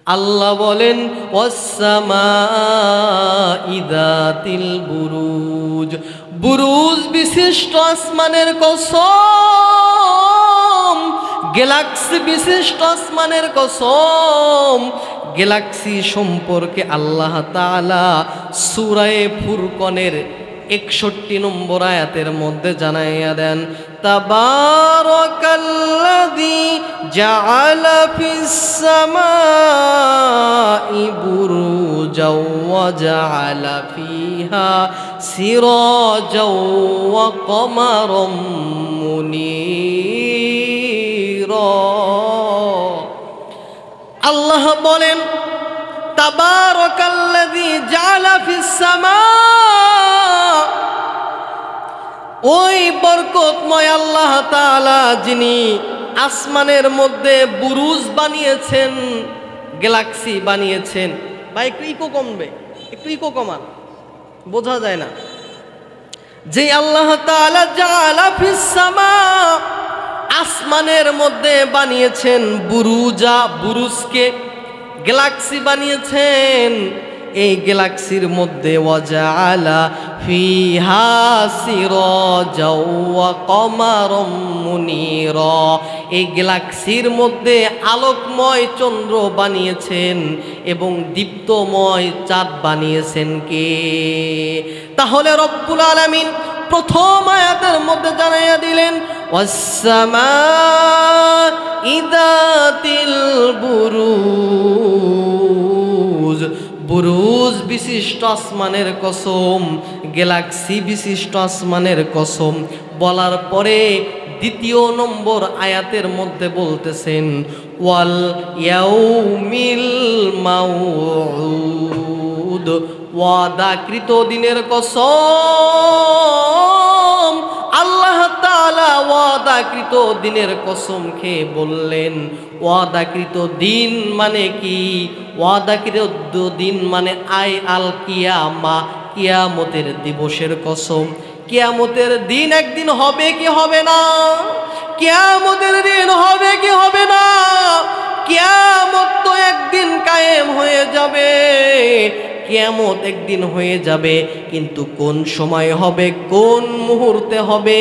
আল্লাহ বলেন ওয়াসসামাই যাতিল বুরুজ, বুরুজ বিশিষ্ট আসমানের কসম, গ্যালাক্সি বিশিষ্ট আসমানের কসম। গ্যালাক্সি সম্পর্কে আল্লাহ তাআলা সূরা ফুরকানের 61 নম্বর আয়াতের মধ্যে জানাইয়া দেন, তাবারাকাল্লাযী জাআলা ফিস সামাই বুরুজাও ওয়া জাআলা ফিহা সিরাজাও ওয়া কমারাম মুনীরা। আল্লাহ বলেন তাবারাকাল্লাযী জাআলা ফিস সামা, ওই বরকতময় আল্লাহ তাআলা যিনি আসমানের মধ্যে বুরুজ বানিয়েছেন, গ্যালাক্সি বানিয়েছেন। ভাই একটু ইকো কমবে, একটু ইকো কমান, বোঝা যায় না। যে আল্লাহ তাআলা জাআলা ফিস সামা, আসমানের মধ্যে বানিয়েছেন বুরুজা, বুরুজকে গ্যালাক্সি বানিয়েছেন। এই গ্যালাক্সির মধ্যে ওয়াজাআলা ফিহা সিরাজাও ওয়া কমারাম মুনীরা, এই গ্যালাক্সির মধ্যে আলোকময় চন্দ্র বানিয়েছেন এবং দীপ্তময় চাঁদ বানিয়েছেন কে? তাহলে রব্বুল আলামিন প্রথম আয়াতের মধ্যে জানাইয়া দিলেন ওয়াসসামাই যাতিল বুরুজ, বুরুজ বিশিষ্ট আসমানের কসম, গ্যালাক্সি বিশিষ্ট আসমানের কসম। বলার পরে দ্বিতীয় নম্বর আয়াতের মধ্যে বলতেছেন ওয়াল ইয়াউমিল মাউউদ, ওয়াদাকৃত দিনের কসম। আল্লাহ তাআলা ওয়াদাকৃত দিনের কসম খেয়ে বললেন, ওয়াদাকৃত দিন মানে কি? ওয়াদাকৃত দিন মানে আল কিয়ামা, কিয়ামতের দিবসের কসম। কিয়ামতের দিন একদিন হবে কি হবে না? কিয়ামতের দিন হবে কি হবে না? কিয়ামত তো একদিন কায়েম হয়ে যাবে, কিয়ামত একদিন হয়ে যাবে, কিন্তু কোন সময় হবে, কোন মুহূর্তে হবে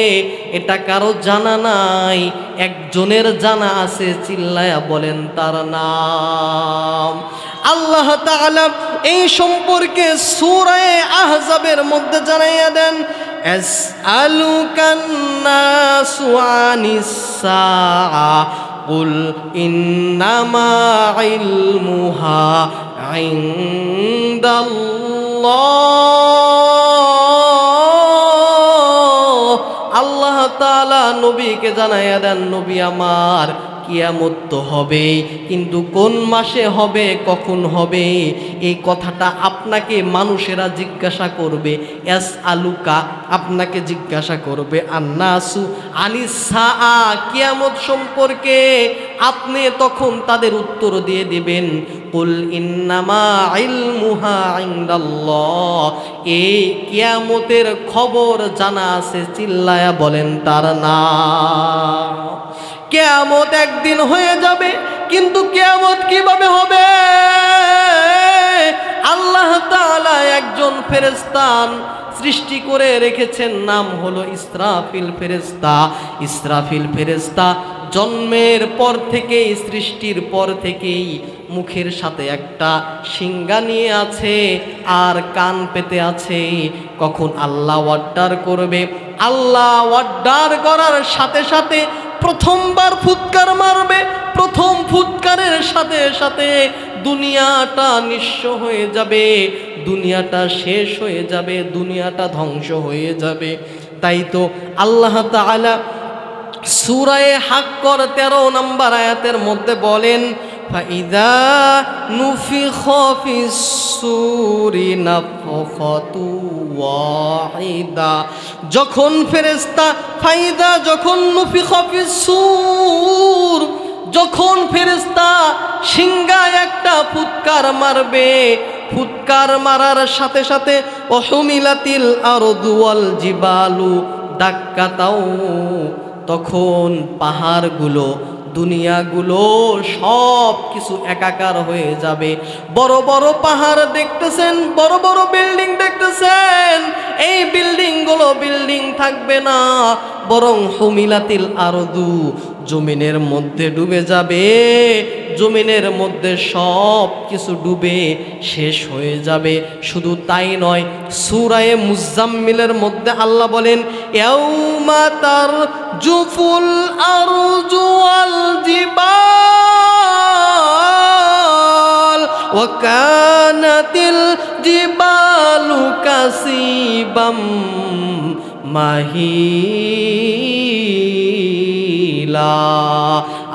এটা কারো জানা নাই। একজনের জানা আছে, চিল্লায়া বলেন তার নাম। আল্লাহ তাআলা এই সম্পর্কে সূরা আহজাবের মধ্যে জানাইয়া দেন আসআলুকান নাসু আনিস সাআ কুল ইন্নামা ইলমুহা ইনদাল্লাহ। আল্লাহ তাআলা নবীকে জানাইয়া দেন, নবী আমার কিয়ামত তো হবে, কিন্তু কোন মাসে হবে, কখন হবে এই কথাটা আপনাকে মানুষেরা জিজ্ঞাসা করবে। আসআলুকা, আপনাকে জিজ্ঞাসা করবে, আন্নাসু আনিস সাআ, কিয়ামত সম্পর্কে। আপনি তখন তাদের উত্তর দিয়ে দিবেন কুল ইন্নামা ইলমুহা ইনদাল্লাহ, এই কিয়ামতের খবর জানা আছে, চিল্লায়া বলেন তার নাম। কিয়ামত একদিন হয়ে যাবে, কিন্তু কিয়ামত কিভাবে হবে? আল্লাহ তাআলা একজন ফেরেশতা সৃষ্টি করে রেখেছেন, নাম হলো ইসরাফিল ফেরেশতা। ইসরাফিল ফেরেশতা জন্মের পর থেকেই, সৃষ্টির পর থেকেই মুখের সাথে একটা শিঙ্গা নিয়ে আছে আর কান পেতে আছে। কখন আল্লাহ অর্ডার করবে, আল্লাহ অর্ডার করার সাথে সাথে প্রথমবার ফুৎকার মারবে। প্রথম ফুৎকারের সাথে সাথে দুনিয়াটা নিঃস্ব হয়ে যাবে, দুনিয়াটা শেষ হয়ে যাবে, দুনিয়াটা ধ্বংস হয়ে যাবে। তাই তো আল্লাহ তাআলা সূরা হাক্কর 13 নম্বর আয়াতের মধ্যে বলেন ফাইদা নুফিখা ফিস সূরি নাফখাতু ওয়াহিদা, যখন ফেরেশতা ফাইদা, যখন নুফিখা ফিস সূর, যখন ফেরেশতা সিংহায় একটা ফুৎকার মারবে, ফুৎকার মারার সাথে সাথে ওহুমিলাতিল আরদু ওয়াল জিবালু দাক্কাতাও, তখন পাহাড়গুলো দুনিয়াগুলো সব কিছু একাকার হয়ে যাবে। বড় বড় পাহাড় দেখতেছেন, বড় বড় বিল্ডিং দেখতেছেন, এই বিল্ডিংগুলো বিল্ডিং থাকবে না, বরং হুমিলাতিল আরদু, জমিনের মধ্যে ডুবে যাবে। জমিনের মধ্যে সব কিছু ডুবে শেষ হয়ে যাবে। শুধু তাই নয়, সূরা মুজাম্মিলের মধ্যে আল্লাহ বলেন, ইয়াউমা তারজুফুল আরজু ওয়াল জিবাল ওয়া কানাতিল জিবালু কাসিবাম মাহিলা।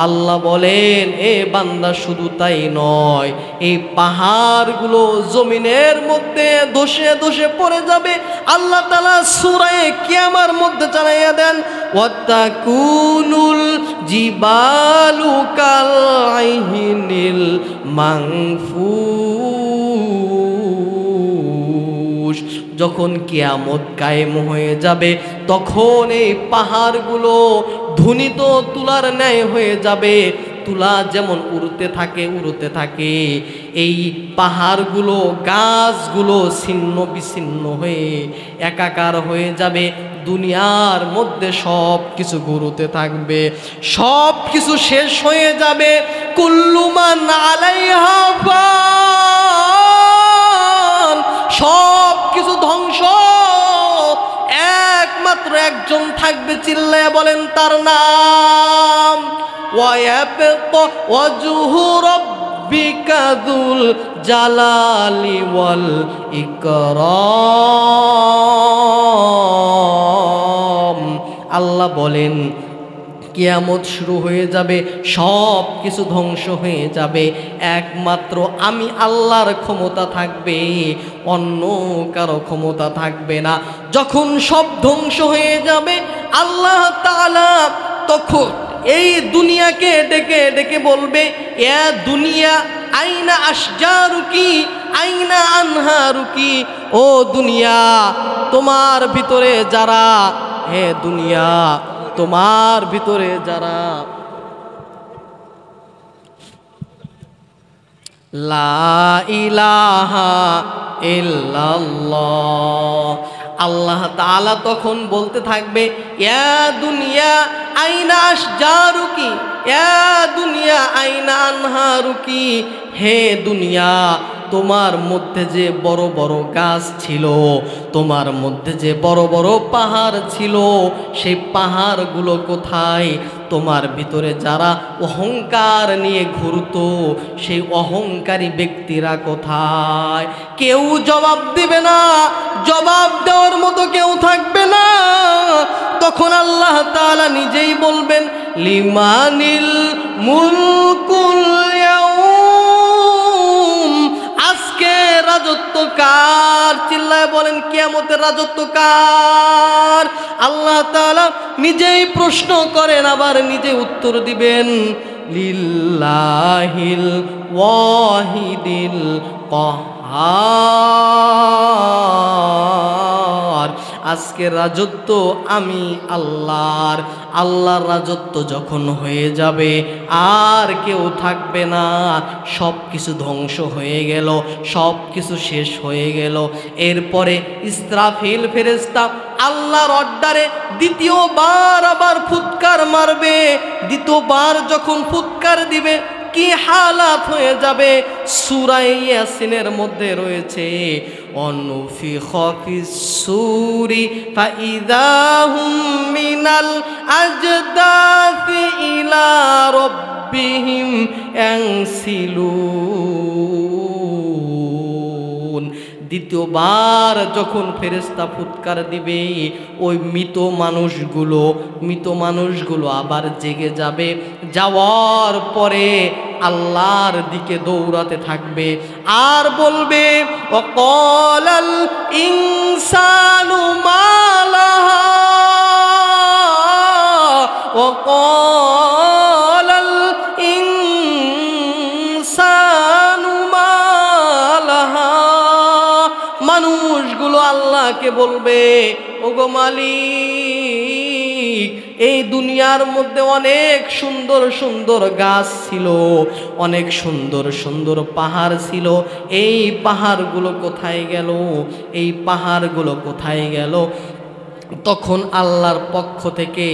আল্লাহ বলেন, এ বান্দা শুধু তাই নয়, এই পাহাড়গুলো জমিনের মধ্যে ধসে ধসে পড়ে যাবে। আল্লাহ তাআলা সূরা কিয়ামার মধ্যে জানাইয়া দেন, ওয়াতাকুনুল জিবালু কাল আইহিনিল মানফুশ। যখন কিয়ামত কায়েম হয়ে যাবে, তখন এই পাহাড়গুলো ধুনিত তুলার ন্যায় হয়ে যাবে। তুলা যেমন উড়তে থাকে উড়তে থাকে, এই পাহাড়গুলো গাছগুলো ছিন্ন বিচ্ছিন্ন হয়ে একাকার হয়ে যাবে। দুনিয়ার মধ্যে সব কিছু ঘুরতে থাকবে, সব কিছু শেষ হয়ে যাবে। কুল্লু মান আলাইহা ফান, সব কিছু ধ্বংস, একমাত্র একজন থাকবে, চিল্লায়া বলেন তার নাম, ওয়ায়াবকা ওয়াজহু রাব্বিকা যুল জালালি ওয়াল ইকরাম। আল্লাহ বলেন, কিয়ামত শুরু হয়ে যাবে, সব কিছু ধ্বংস হয়ে যাবে, একমাত্র আমি আল্লাহর ক্ষমতা থাকবে, অন্য কারো ক্ষমতা থাকবে না। যখন সব ধ্বংস হয়ে যাবে, আল্লাহ তাআলা তখন এই দুনিয়াকে ডেকে ডেকে বলবে, এ দুনিয়া আইনা আশজারুকি আইনা আনহারুকি, ও দুনিয়া তোমার ভিতরে যারা, হে দুনিয়া তোমার ভিতরে যারা লা ইলাহা ইল্লাল্লাহ, আল্লাহ তাআলা তখন বলতে থাকবে, ইয়া দুনিয়া আইনা আশজারুকি, ইয়া দুনিয়া আইনা আনহারুকি, হে দুনিয়া তোমার মধ্যে যে বড় বড় গাছ ছিল, তোমার মধ্যে যে বড় বড় পাহাড় ছিল, সেই পাহাড়গুলো কোথায়? তোমার ভিতরে যারা অহংকার নিয়ে ঘুরতো, সেই অহংকারী ব্যক্তিরা কোথায়? কেউ জবাব দিবে না, জবাব দেওয়ার মতো কেউ থাকবে না। তখন আল্লাহ তাআলা নিজেই বলবেন, লিমানিল মুলকুল ইয়াউম, আজকে রাজত্ব কার? চিল্লায় বলেন, কিয়ামতের রাজত্ব কার? আল্লাহ তাআলা নিজেই প্রশ্ন করেন, আবার নিজে উত্তর দিবেন, লিল্লাহিল ওয়াহিদিল কাহ্হার। আজকে রাজত্ব আমি আল্লাহর। আল্লাহর রাজত্ব যখন হয়ে যাবে, আর কেউ থাকবে না, সব কিছু ধ্বংস হয়ে গেল, সব কিছু শেষ হয়ে গেল। এরপরে ইসরাফিল ফেরেশতা আল্লাহর অর্ডারে দ্বিতীয়বার আবার ফুৎকার মারবে। দ্বিতীয়বার যখন ফুৎকার দিবে, কি হালাত হয়ে যাবে? সূরা ইয়াসিনের মধ্যে রয়েছে, অনুফিখা ফিস সূরি ফাইযা হুম মিনাল আজদাফি ইলা রাব্বিহিম ইয়ানসিলুন। দ্বিতীয়বার যখন ফেরেশতা ফুৎকার দিবে, ওই মৃত মানুষগুলো আবার জেগে যাবে। যাওয়ার পরে আল্লাহর দিকে দৌড়াতে থাকবে, আর বলবে, ওয়াকালাল ইনসানু মা লাহা, ওয়াকালাল ইনসানু মা লাহা। মানুষগুলো আল্লাহকে বলবে, ওগো মালিক, এই দুনিয়ার মধ্যে অনেক সুন্দর সুন্দর গাছ ছিল, অনেক সুন্দর সুন্দর পাহাড় ছিল। এই পাহাড়গুলো কোথায় গেল? এই পাহাড়গুলো কোথায় গেল? তখন আল্লাহর পক্ষ থেকে,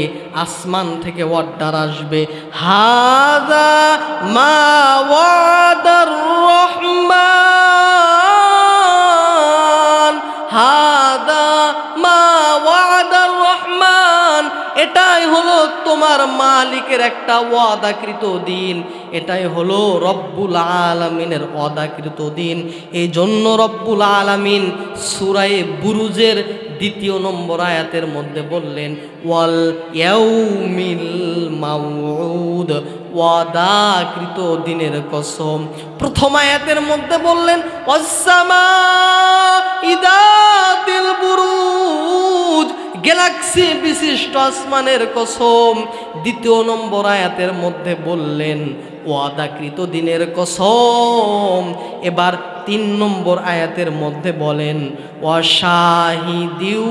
আসমান থেকে অর্ডার আসবে, হাযা মা ওয়াদার রহমান, হাযা মা ওয়াদার রহমান। এটাই হলো তোমার মালিকের একটা ওয়াদাকৃত দিন, এটাই হলো রব্বুল আলামিনের ওয়াদাকৃত দিন। এই জন্য রব্বুল আলামিন সূরা বুরুজের 2 নম্বর আয়াতের মধ্যে বললেন, ওয়াল ইয়াউমিল মাউউদ, ওয়াদাকৃত দিনের কসম। প্রথম আয়াতের মধ্যে বললেন ওয়াসসামাই যাতিল বুরুজ, গ্যালাক্সি বিশিষ্ট আসমানের কসম। 2 নম্বর আয়াতের মধ্যে বললেন ওয়াদাকৃত দিনের কসম। এবার 3 নম্বর আয়াতের মধ্যে বলেন ওয়াশাহিদিউ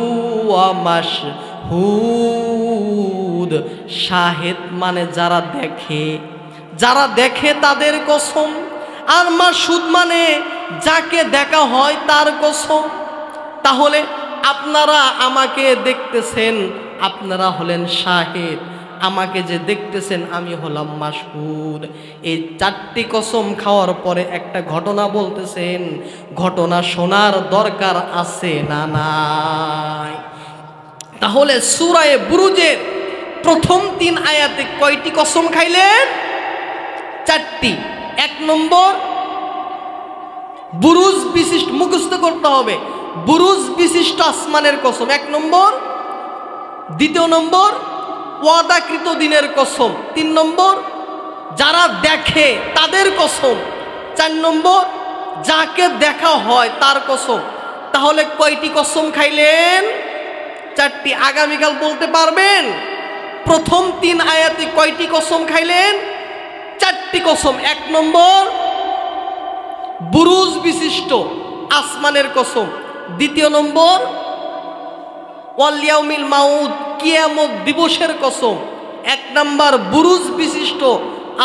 ওয়া মাশহুদ, শাহেদ মানে যারা দেখে, যারা দেখে তাদের কসম, আর মাশহুদ মানে যাকে দেখা হয় তার কসম। তাহলে আপনারা আমাকে দেখতেছেন, আপনারা হলেন শাহেদ, আমাকে যে দেখতেছেন আমি হলাম মাশহুদ। এই 4টি কসম খাওয়ার পরে একটা ঘটনা বলতেছেন, ঘটনা শোনার দরকার আছে না নাই? তাহলে সূরা বুরুজের প্রথম 3 আয়াতে কয়টি কসম খাইলেন? 4টি। 1 নম্বর বুরুজ বিশিষ্ট, মুখস্থ করতে হবে, বুরুজ বিশিষ্ট আসমানের কসম 1 নম্বর। 2 নম্বর ওয়াদাকৃত দিনের কসম। 3 নম্বর যারা দেখে তাদের কসম। 4 নম্বর যাকে দেখা হয় তার কসম। তাহলে কয়টি কসম খাইলেন? 4টি। আগামীকাল বলতে পারবেন প্রথম 3 আয়াতে কয়টি কসম খাইলেন? 4টি কসম। 1 নম্বর বুরুজ বিশিষ্ট আসমানের কসম। 2 নম্বর ওয়াল ইয়াউমিল মাউদ, কিয়ামত দিবসের কসম। 1 নম্বর বুরুজ বিশিষ্ট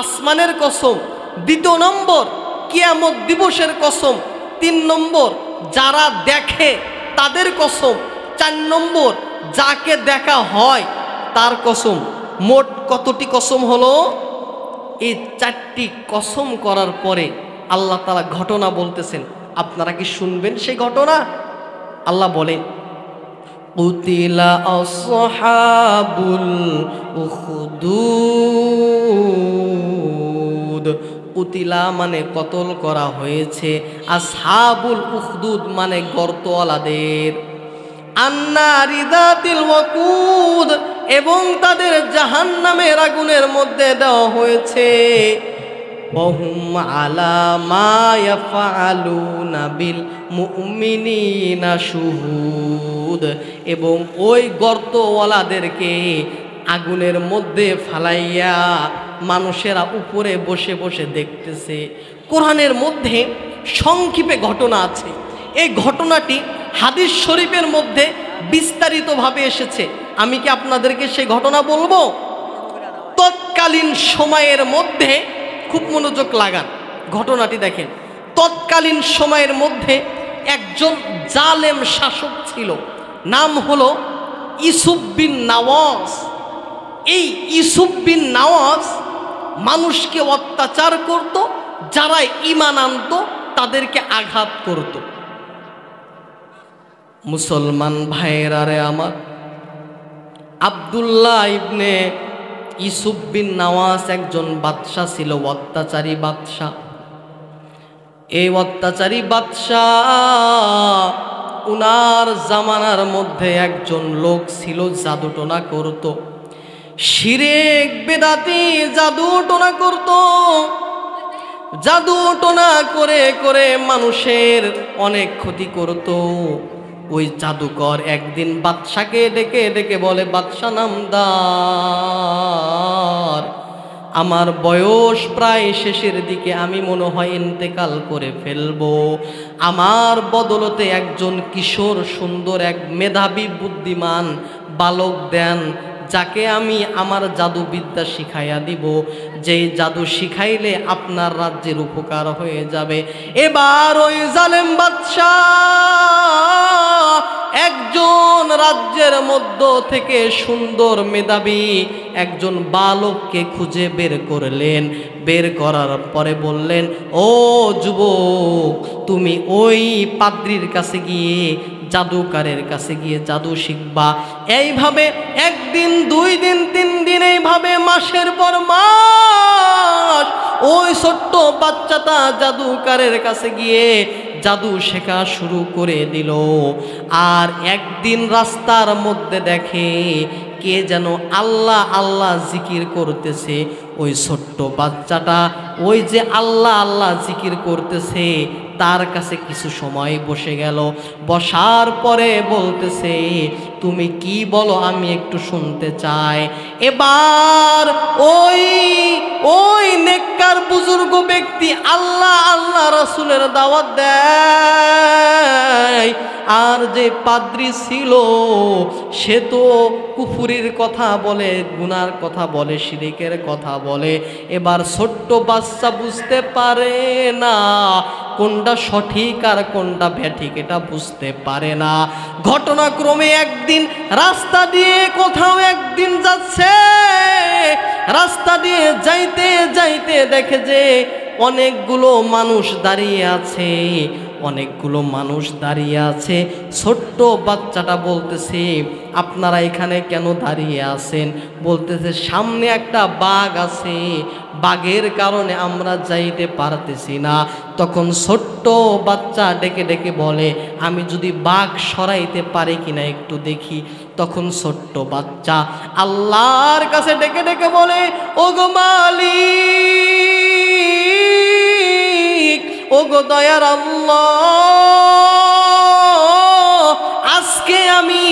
আসমানের কসম। 2 নম্বর কিয়ামত দিবসের কসম। 3 নম্বর যারা দেখে তাদের কসম। 4 নম্বর যাকে দেখা হয় তার কসম। মোট কতটি কসম হলো? এই 4টি কসম করার পরে আল্লাহ তাআলা ঘটনা বলতেছেন, আপনারা কি শুনবেন সেই ঘটনা? আল্লাহ বলেন কুতিলা আসহাবুল উখদুদ, কুতিলা মানে কতল করা হয়েছে, আসহাবুল উখদুদ মানে গর্তওয়ালাদের, আন্নারি যাতিল ওয়াকুদ, এবং তাদের জাহান্নামের আগুনের মধ্যে দেওয়া হয়েছে, ওহুম আলা মা ইয়াফআলুনা বিল মুমিনিনা শুহুদ, এবং ওই গর্তওয়ালাদেরকে আগুনের মধ্যে ফালাইয়া মানুষেরা উপরে বসে বসে দেখতেছে। কোরআনের মধ্যে সংক্ষেপে ঘটনা আছে, এই ঘটনাটি হাদিস শরীফের মধ্যে বিস্তারিতভাবে এসেছে। আমি কি আপনাদেরকে সেই ঘটনা বলবো? তৎকালীন সময়ের মধ্যে খুব মনোযোগ লাগান, ঘটনাটি দেখেন। তৎকালীন সময়ের মধ্যে একজন জালেম শাসক ছিল, নাম হলো ইউসুফ বিন নওয়াজ। এই ইউসুফ বিন নওয়াজ মানুষকে অত্যাচার করত, যারা ঈমান আনত তাদেরকে আঘাত করত। মুসলমান ভাইয়েরা রে আমার, আব্দুল্লাহ ইবনে ইউসুফ বিন নওয়াজ একজন বাদশা ছিল, অত্যাচারী বাদশা। এই অত্যাচারী বাদশা, উনার জামানার মধ্যে একজন লোক ছিল জাদুটোনা করত, শিরক বেদাতি জাদুটোনা করত। জাদুটোনা করে করে মানুষের অনেক ক্ষতি করত। ওই জাদুকর একদিন বাদশাকে ডেকে ডেকে বলে, বাদশা নামদার, আমার বয়স প্রায় শেষের দিকে, আমি মনে হয় ইন্তেকাল করে ফেলবো। আমার বদলতে একজন কিশোর সুন্দর এক মেধাবী বুদ্ধিমান বালক দেন, যাকে আমি আমার জাদু বিদ্যা শিখাইয়া দিব, যেই জাদু শিখাইলে আপনার রাজ্যের উপকার হয়ে যাবে। এবার ওই জালেম বাদশাহ একজন রাজ্যের মধ্য থেকে সুন্দর মেধাবী একজন বালককে খুঁজে বের করলেন। বের করার পরে বললেন, ও যুবক, তুমি ওই পাদ্রীর কাছে গিয়ে, জাদুকারের কাছে গিয়ে জাদু শিখবা। এইভাবে একদিন, 2 দিন, 3 দিন, এইভাবে মাসের পর মাস ওই ছোট্ট বাচ্চাটা জাদুকারের কাছে গিয়ে জাদু শেখা শুরু করে দিল। আর একদিন রাস্তার মধ্যে দেখে কে যেন আল্লাহ আল্লাহ জিকির করতেছে। ওই ছোট্ট বাচ্চাটা ওই যে আল্লাহ আল্লাহ জিকির করতেছে তার কাছে কিছু সময় বসে গেল। বসার পরে বলতেছে, তুমি কি বলো, আমি একটু শুনতে চাই। এবার ওই নেককার বুজুর্গ ব্যক্তি আল্লাহ আল্লাহ রাসূলের দাওয়াত দেয়। আর যে পাদ্রী ছিল সে তো কুফুরির কথা বলে, গুনার কথা বলে, শিরিকের কথা বলে। এবার ছোট্ট বাচ্চা বুঝতে পারে না কোনটা সঠিক আর কোনটা ব্যাঠিক, এটা বুঝতে পারে না। ঘটনাক্রমে একদিন রাস্তা দিয়ে কোথাও একদিন যাচ্ছে, রাস্তা দিয়ে যাইতে যাইতে দেখে যে অনেকগুলো মানুষ দাঁড়িয়ে আছে, অনেকগুলো মানুষ দাঁড়িয়ে আছে। ছোট্ট বাচ্চাটা বলতেছে, আপনারা এখানে কেন দাঁড়িয়ে আছেন? বলতেছে, সামনে একটা বাঘ আছে, বাঘের কারণে আমরা যাইতে পারতেছি না। তখন ছোট্ট বাচ্চা ডেকে ডেকে বলে, আমি যদি বাঘ সরাইতে পারি কিনা একটু দেখি। তখন ছোট্ট বাচ্চা আল্লাহর কাছে ডেকে ডেকে বলে, ওগো মালিক, ওগো দয়ার আল্লাহ, আজকে আমি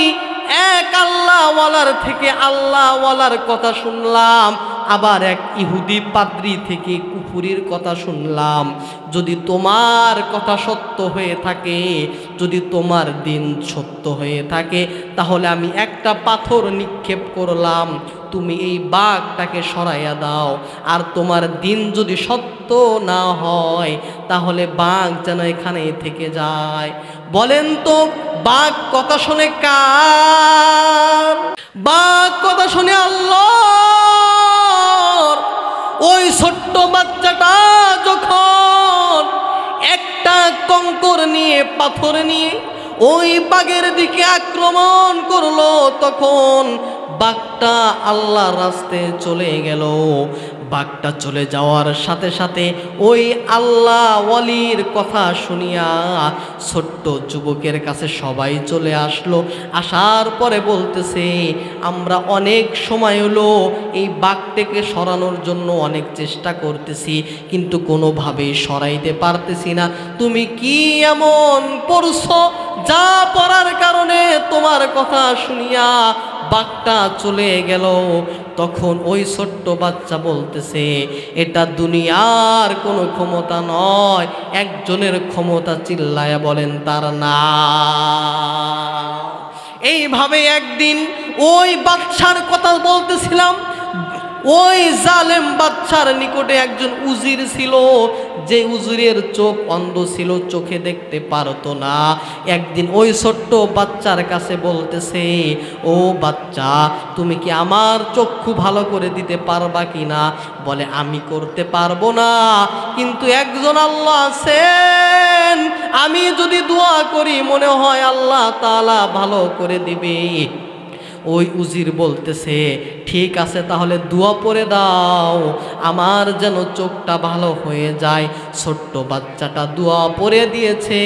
এক আল্লাহওয়ালার থেকে আল্লাহওয়ালার কথা শুনলাম, আবার এক ইহুদি পাদ্রী থেকে কুফুরির কথা শুনলাম। যদি তোমার কথা সত্য হয়ে থাকে, যদি তোমার দিন সত্য হয়ে থাকে, তাহলে আমি একটা পাথর নিক্ষেপ করলাম, তুমি এই বাঘটাকে সরাইয়া দাও। আর তোমার দিন যদি সত্য না হয় তাহলে বাঘ যেন এখানেই থেকে যায়। বলেন তো, বাঘ কথা শুনে কার? বাঘ কথা শুনে আল্লাহর। ওই ছোট্ট বাচ্চাটা যখন একটা কঙ্কর নিয়ে, পাথর নিয়ে ওই বাঘের দিকে আক্রমণ করলো, তখন বাঘটা আল্লাহর রাস্তায় চলে গেল। বাঘটা চলে যাওয়ার সাথে সাথে ওই আল্লাহ ওয়ালির কথা শুনিয়া ছোট্ট যুবকের কাছে সবাই চলে আসলো। আসার পরে বলতেছে, আমরা অনেক সময় হলো এই বাঘটাকে সরানোর জন্য অনেক চেষ্টা করতেছি, কিন্তু কোনোভাবেই সরাইতে পারতেছি না। তুমি কি এমন পড়ছো যা পড়ার কারণে তোমার কথা শুনিয়া বাঘটা চলে গেল? তখন ওই ছোট্ট বাচ্চা বলতেছে, এটা দুনিয়ার কোনো ক্ষমতা নয়, একজনের ক্ষমতা। চিল্লায়া বলেন তার নাম। এইভাবে একদিন ওই বাচ্চার কথা বলতেছিলাম, ওই জালেম বাচ্চার নিকটে একজন উজির ছিল, যে উজিরের চোখ অন্ধ ছিল, চোখে দেখতে পারতো না। একদিন ওই ছোট্ট বাচ্চার কাছে বলতেছে, ও বাচ্চা, তুমি কি আমার চক্ষু ভালো করে দিতে পারবা কিনা? বলে, আমি করতে পারবো না, কিন্তু একজন আল্লাহ আছেন, আমি যদি দোয়া করি মনে হয় আল্লাহ তাআলা ভালো করে দিবে। ওই উজির বলতেছে, ঠিক আছে, তাহলে দোয়া পড়ে দাও, আমার যেন চোখটা ভালো হয়ে যায়। ছোট্ট বাচ্চাটা দোয়া পড়ে দিয়েছে,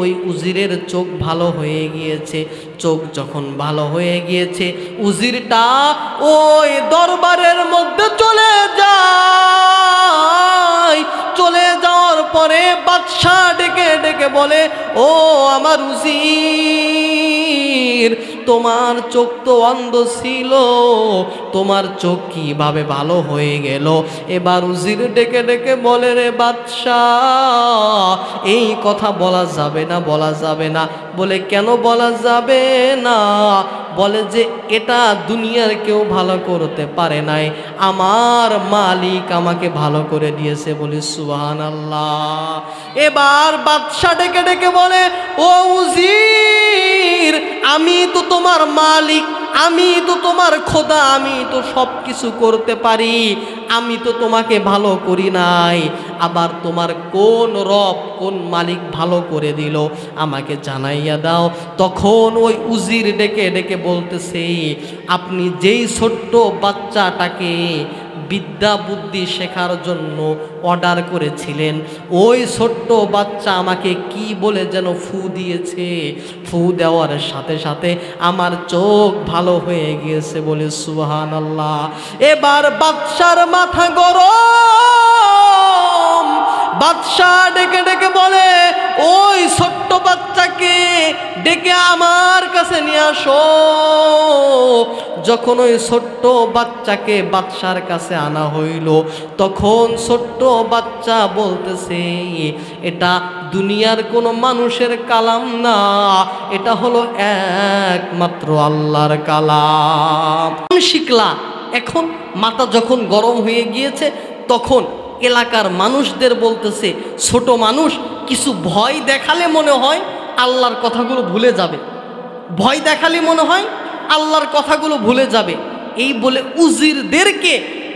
ওই উজিরের চোখ ভালো হয়ে গিয়েছে। চোখ যখন ভালো হয়ে গিয়েছে, উজিরটা ওই দরবারের মধ্যে চলে যায়। চলে যাওয়ার পরে বাদশাহ ডেকে ডেকে বলে, ও আমার উজির, তোমার চোখ তো অন্ধ ছিল, তোমার চোখ কিভাবে ভালো হয়ে গেল? এবার উজির ডেকে ডেকে বলে, রে বাদশাহ, এই কথা বলা যাবে না, বলা যাবে না। বলে কেন বলা যাবে না? বলে যে এটা দুনিয়ার কেউ ভালো করতে পারে নাই, আমার মালিক আমাকে ভালো করে দিয়েছে। বলি সুবহানাল্লাহ। এবার বাদশা ডেকে ডেকে বলে, ও উজির, আমি তো তোমার মালিক, আমি তো তোমার খোদা, আমি তো সব কিছু করতে পারি, আমি তো তোমাকে ভালো করি নাই। আবার তোমার কোন রব, কোন মালিক ভালো করে দিল আমাকে জানাইয়া দাও। তখন ওই উজির ডেকে ডেকে বলতেছে, আপনি যেই ছোট্ট বাচ্চাটাকে বিদ্যা বুদ্ধি শেখার জন্য অর্ডার করেছিলেন, ওই ছোট্ট বাচ্চা আমাকে কি বলে যেন ফু দিয়েছে, ফু দেওয়ার সাথে সাথে আমার চোখ ভালো হয়ে গিয়েছে। বলে সুবহানাল্লাহ। এবার বাদশার মাথা গরম, বাদশা ডেকে ডেকে বলে, ওই ছোট্ট বাচ্চাকে ডেকে আমার কাছে নিয়ে আসো। যখন ওই ছোট্ট বাচ্চাকে বাদশার কাছে আনা হইল, তখন ছোট্ট বাচ্চা বলতেছে, এটা দুনিয়ার কোনো মানুষের কালাম না, এটা হলো একমাত্র আল্লাহর কালাম। শিখলা। এখন মাথা যখন গরম হয়ে গিয়েছে, তখন এলাকার মানুষদের বলতেছে, ছোট মানুষ, কিছু ভয় দেখালে মনে হয় আল্লাহর কথাগুলো ভুলে যাবে, ভয় দেখালে মনে হয় আল্লাহর কথাগুলো ভুলে যাবে। এই বলে উজিরদেরকে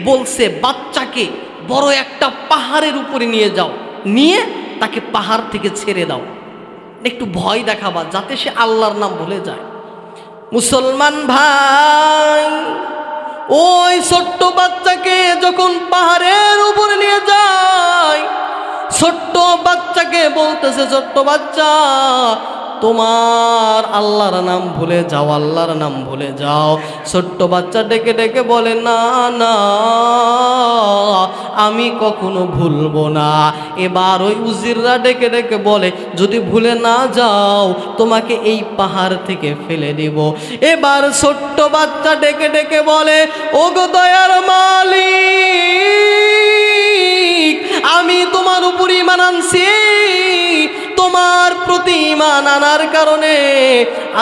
বলছে, বাচ্চাকে বড় একটা পাহাড়ের উপরে নিয়ে যাও, নিয়ে তাকে পাহাড় থেকে ছেড়ে দাও, একটু ভয় দেখাবা যাতে সে আল্লাহর নাম ভুলে যায়। মুসলমান ভাই, ওই ছোট্ট বাচ্চাকে যখন পাহাড়ের উপরে নিয়ে যায়, ছোট্ট বাচ্চাকে বলতেছে, ছোট্ট বাচ্চা, তোমার আল্লাহর নাম ভুলে যাও, আল্লাহর নাম ভুলে যাও। ছোট্ট বাচ্চা ডেকে ডেকে বলে, না না, আমি কখনো ভুলবো না। এবার ওই উজিররা ডেকে ডেকে বলে, যদি ভুলে না যাও তোমাকে এই পাহাড় থেকে ফেলে দিব। এবার ছোট্ট বাচ্চা ডেকে ডেকে বলে, ওগো দয়ার মালিক, আমি তোমার উপর ঈমান আনছি, তোমার প্রতি ঈমান আনার কারণে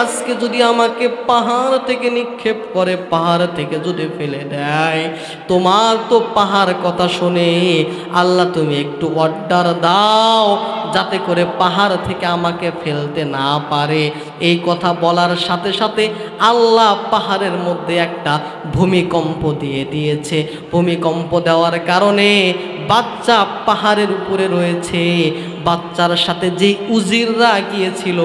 আজকে যদি আমাকে পাহাড় থেকে নিক্ষেপ করে, পাহাড় থেকে যদি ফেলে দেয়, তোমার তো পাহাড় কথা শুনে আল্লাহ তুমি একটু অর্ডার দাও যাতে করে পাহাড় থেকে আমাকে ফেলতে না পারে। এই কথা বলার সাথে সাথে আল্লাহ পাহাড়ের মধ্যে একটা ভূমিকম্প দিয়ে দিয়েছে। ভূমিকম্প দেওয়ার কারণে বাচ্চা পাহাড়ের উপরে রয়েছে, বাচ্চার সাথে যে উজিররা গিয়েছিল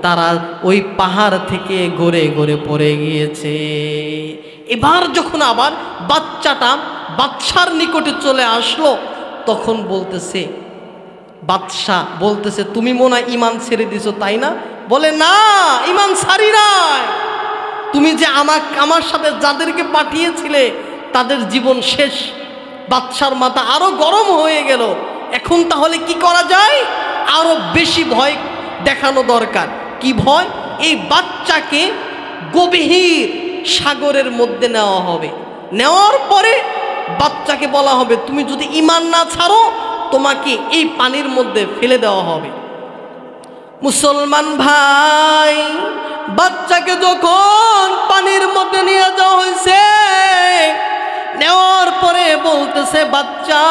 তারা ওই পাহাড় থেকে গড়ে গড়ে পড়ে গিয়েছে। এবার যখন আবার বাচ্চাটা বাদশার নিকটে চলে আসলো, তখন বলতেছে, বাদশা বলতেছে, তুমি মনে হয় ঈমান ছেড়ে দিছো তাই না? বলে, না, ঈমান ছাড়ি নাই, তুমি যে আমার সাথে যাদেরকে পাঠিয়েছিলে তাদের জীবন শেষ। বাদশার মাথা আরো গরম হয়ে গেল। এখন তাহলে কি করা যায়? আরো বেশি ভয় দেখানো দরকার। কি ভয়? এই বাচ্চাকে গভীর সাগরের মধ্যে নেওয়া হবে, নেওয়ার পরে বাচ্চাকে বলা হবে, তুমি যদি ঈমান না ছাড়ো তোমাকে এই পানির মধ্যে ফেলে দেওয়া হবে। মুসলমান ভাই, বাচ্চাকে যখন পানির মধ্যে নিয়ে যাওয়া হয়েছে, নেওয়ার পরে বলতেছে, বাচ্চা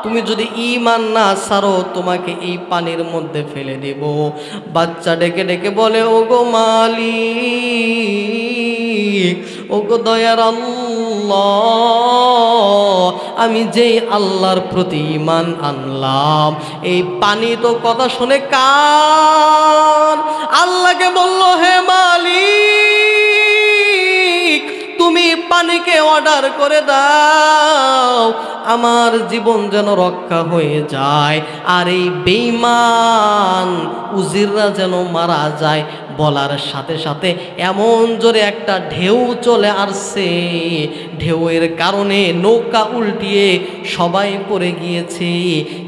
তুমি যদি ঈমান না ছাড়ো তোমাকে এই পানির মধ্যে ফেলে দেব। বাচ্চা ডেকে ডেকে বলে, ওগো মালিক, ওগো দয়ার আল্লাহ, আমি যেই আল্লাহর প্রতি ঈমান আনলাম, এই পানি তো কথা শুনে কার। আল্লাহকে বলল, হে মালিক, তুমি পানিকে অর্ডার করে দাও, আমার জীবন যেন রক্ষা হয়ে যায়, আর এই বেঈমান উজিররা যেন মারা যায়। বলার সাথে সাথে এমন জোরে একটা ঢেউ চলে আসছে, ঢেউয়ের কারণে নৌকা উল্টিয়ে সবাই পড়ে গিয়েছে,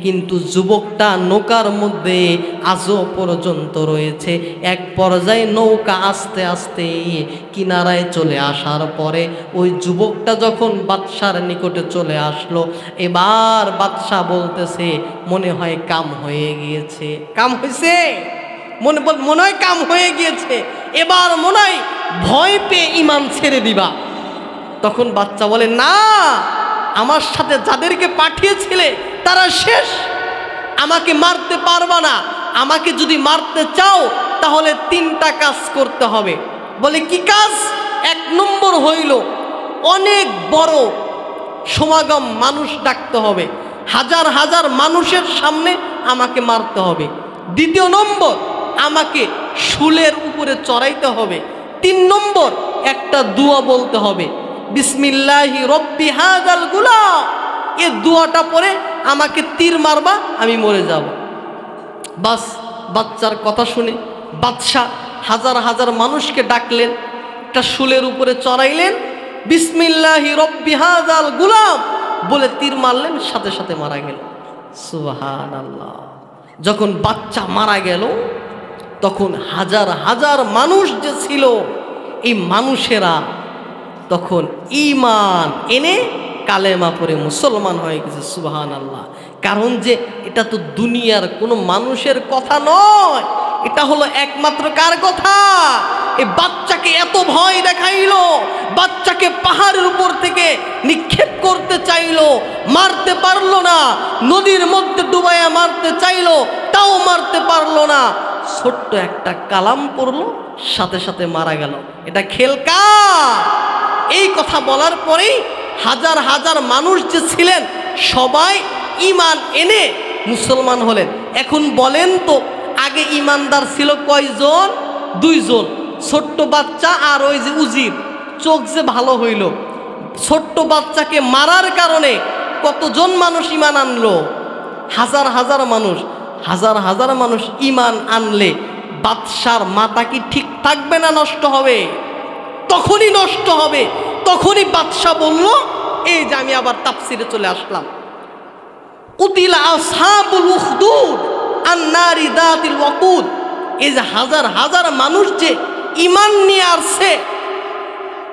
কিন্তু যুবকটা নৌকার মধ্যে আজও পর্যন্ত রয়েছে। এক পর্যায়ে নৌকা আস্তে আস্তে কিনারায় চলে আসার পরে ওই যুবকটা যখন বাদশার নিকটে চলে আসলো, এবার বাদশা বলতেছে মনে হয় কাম হয়ে গিয়েছে। কাম হয়েছে? মনে হয় কাম হয়ে গিয়েছে, এবার মনে হয় ভয় পেয়ে ইমান ছেড়ে দিবা। তখন বাচ্চা বলে না, আমার সাথে যাদেরকে পাঠিয়েছিলে তারা শেষ, আমাকে মারতে পারবা না। আমাকে যদি মারতে চাও তাহলে 3টা কাজ করতে হবে। বলে কি কাজ? 1 নম্বর হইল অনেক বড় সমাগম মানুষ ডাকতে হবে, হাজার হাজার মানুষের সামনে আমাকে মারতে হবে। 2 নম্বর আমাকে শুলের উপরে চড়াইতে হবে। 3 নম্বর একটা দোয়া বলতে হবে, বিসমিল্লাহি রব্বি হাযাল গুলাম। এই দোয়াটা পরে আমাকে তীর মারবা, আমি মরে যাব। বাস, বাচ্চার কথা শুনে বাদশাহ হাজার হাজার মানুষকে ডাকলেন, একটা শুলের উপরে চড়াইলেন, বিসমিল্লাহি রব্বি হাযাল গুলাম বলে তীর মারলেন, সাথে সাথে মারা গেল। সুবহানাল্লাহ। যখন বাচ্চা মারা গেল তখন হাজার হাজার মানুষ যে ছিল, এই মানুষেরা তখন ঈমান এনে কালেমা পড়ে মুসলমান হয়ে গেছে। সুবহানাল্লাহ। কারণ যে এটা তো দুনিয়ার কোনো মানুষের কথা নয়, এটা হলো একমাত্র কার কথা? এই বাচ্চাকে এত ভয় দেখাইলো, বাচ্চাকে পাহাড়ের উপর থেকে নিক্ষেপ করতে চাইলো, মারতে পারলো না। নদীর মধ্যে ডুবাইয়া মারতে চাইলো, তাও মারতে পারলো না। ছোট্ট একটা কালাম পড়লো, সাথে সাথে মারা গেল। এটা খেলকা? এই কথা বলার পরেই হাজার হাজার মানুষ যে ছিলেন সবাই ঈমান এনে মুসলমান হলেন। এখন বলেন তো, আগে ঈমানদার ছিল কয়জন? 2 জন, ছোট্ট বাচ্চা আর ওই যে উজির। চোখ যে ভালো হইল, ছোট্ট বাচ্চাকে মারার কারণে কতজন মানুষ ঈমান আনলো? হাজার হাজার মানুষ। হাজার হাজার মানুষ ঈমান আনলে বাদশার মাথা কি ঠিক থাকবে না নষ্ট হবে? তখনই নষ্ট হবে। তখনই বাদশা বলল, এই যে আমি আবার তাফসিরে চলে আসলাম, কুতিলা আসহাবুল উখদুদ আন-নারি যাতিল ওয়াকুদ। এই যে হাজার হাজার মানুষ যে ঈমান নিয়ে আসছে,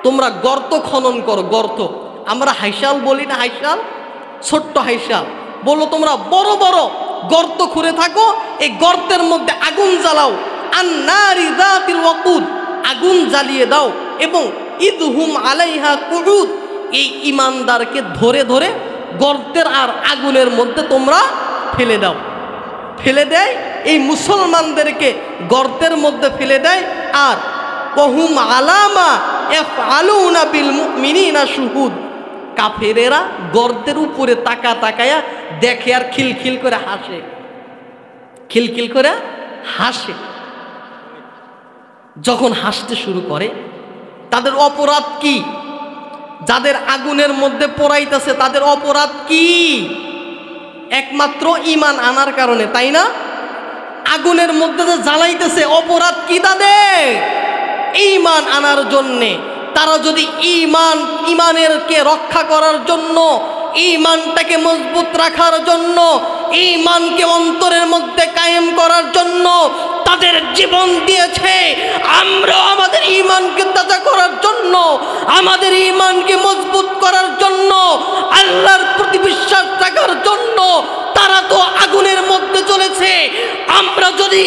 তোমরা গর্ত খনন করো। গর্ত আমরা হাইশাল বলি না, হাইশাল, ছোট্ট হাইশাল। বলো তোমরা বড় বড় গর্ত খুঁড়ে থাকো, এই গর্তের মধ্যে আগুন জ্বালাও। আন-নারি যাতিল ওয়াকুদ, আগুন জ্বালিয়ে দাও। এবং ইদহুম আলাইহা কুউদ, এই ঈমানদারকে ধরে ধরে গর্তের আর আগুনের মধ্যে তোমরা ফেলে দাও। ফেলে দেয়, এই মুসলমানদেরকে গর্তের মধ্যে ফেলে দেয়। আর ওহুম আলামা ইয়াফআলুনা বিল মুমিনিনা শুহুদ, কাফেরেরা গর্তের উপরে তাকায়া দেখে আর খিলখিল করে হাসে, খিলখিল করে হাসে। যখন হাসতে শুরু করে, তাদের অপরাধ কি? যাদের আগুনের মধ্যে পোড়াইতেছে তাদের অপরাধ কি? একমাত্র ঈমান আনার কারণে, তাই না? আগুনের মধ্যে যে জ্বালাইতেছে, অপরাধ কি তাদের? ঈমান আনার জন্যে। তারা যদি ঈমানেরকে রক্ষা করার জন্য, ঈমানটাকে মজবুত রাখার জন্য, ঈমানকে অন্তরের মধ্যে কায়েম করার জন্য তাদের জীবন দিয়েছে, আমরা আমাদের ঈমানকে তাজা করার জন্য, আমাদের ঈমানকে মজবুত করার জন্য, আল্লাহর প্রতি বিশ্বাস রাখার জন্য তারা তো আগুনের মধ্যে চলেছে। আমরা যদি